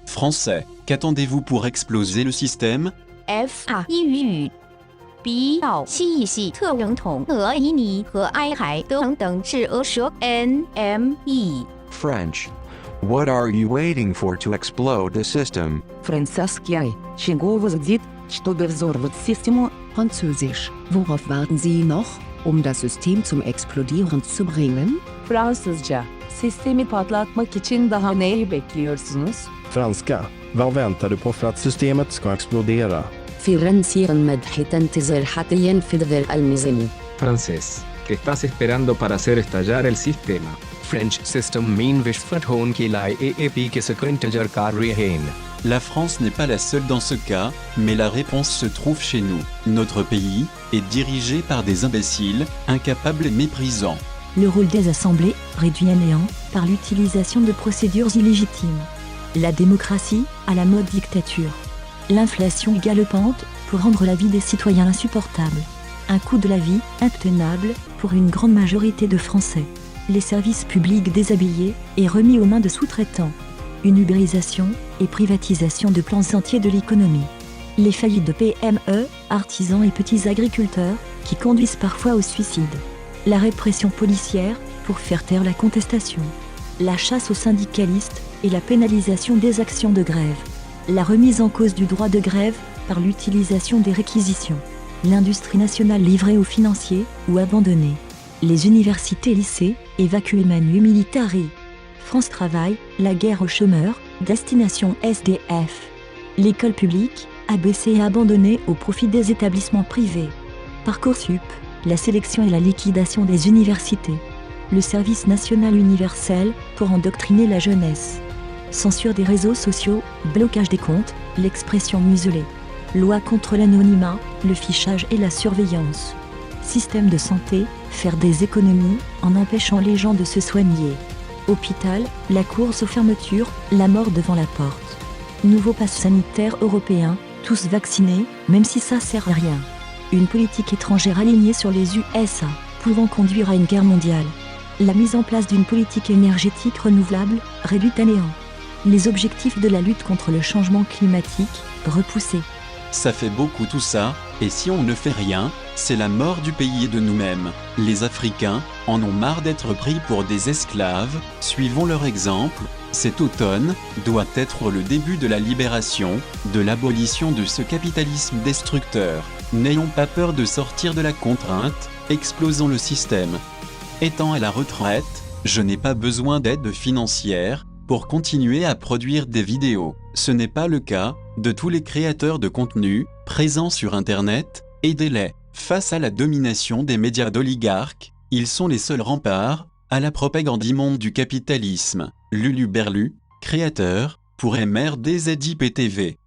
Français, qu'attendez-vous pour exploser le système? F 英语，B 到西语系特认同俄伊尼和埃海等等是俄舌 NME。 French. What are you waiting for to explode the system? Französisch. Чего вы ждете, чтобы взорвать систему? Französisch. Worauf warten Sie noch, um das System zum Explodieren zu bringen? Fransızca. Sistemi patlatmak için daha neyi bekliyorsunuz? Franska. Vad väntar du på för att systemet ska explodera? فرنسيا مدح تنتظر حتى ينفذ الميزانية. Francés. ¿Qué estás esperando para hacer estallar el sistema? French system mean विस्फोट के लिए AAP के इंतजार कर रहे हैं. La France n'est pas la seule dans ce cas, mais la réponse se trouve chez nous. Notre pays est dirigé par des imbéciles, incapables et méprisants. Le rôle des assemblées, réduit à néant, par l'utilisation de procédures illégitimes. La démocratie, à la mode dictature. L'inflation galopante, pour rendre la vie des citoyens insupportable. Un coût de la vie, intenable, pour une grande majorité de Français. Les services publics déshabillés et remis aux mains de sous-traitants. Une ubérisation et privatisation de plans entiers de l'économie. Les faillites de PME, artisans et petits agriculteurs, qui conduisent parfois au suicide. La répression policière, pour faire taire la contestation. La chasse aux syndicalistes et la pénalisation des actions de grève. La remise en cause du droit de grève par l'utilisation des réquisitions. L'industrie nationale livrée aux financiers ou abandonnée. Les universités et lycées, évacués manu militari. France Travail, la guerre aux chômeurs, destination SDF. L'école publique, abaissée et abandonnée au profit des établissements privés. Parcoursup, la sélection et la liquidation des universités. Le service national universel, pour endoctriner la jeunesse. Censure des réseaux sociaux, blocage des comptes, l'expression muselée. Loi contre l'anonymat, le fichage et la surveillance. Système de santé, faire des économies en empêchant les gens de se soigner. Hôpital, la course aux fermetures, la mort devant la porte. Nouveau pass sanitaire européen, tous vaccinés, même si ça sert à rien. Une politique étrangère alignée sur les USA, pouvant conduire à une guerre mondiale. La mise en place d'une politique énergétique renouvelable, réduite à néant. Les objectifs de la lutte contre le changement climatique, repoussés. Ça fait beaucoup tout ça, et si on ne fait rien, c'est la mort du pays et de nous-mêmes. Les Africains en ont marre d'être pris pour des esclaves, suivons leur exemple. Cet automne doit être le début de la libération, de l'abolition de ce capitalisme destructeur. N'ayons pas peur de sortir de la contrainte, explosons le système. Étant à la retraite, je n'ai pas besoin d'aide financière pour continuer à produire des vidéos. Ce n'est pas le cas de tous les créateurs de contenu présents sur Internet. Aidez-les. Face à la domination des médias d'oligarques, ils sont les seuls remparts à la propagande immonde du capitalisme. Lulu Berlu, créateur, pour MRDZIPTV.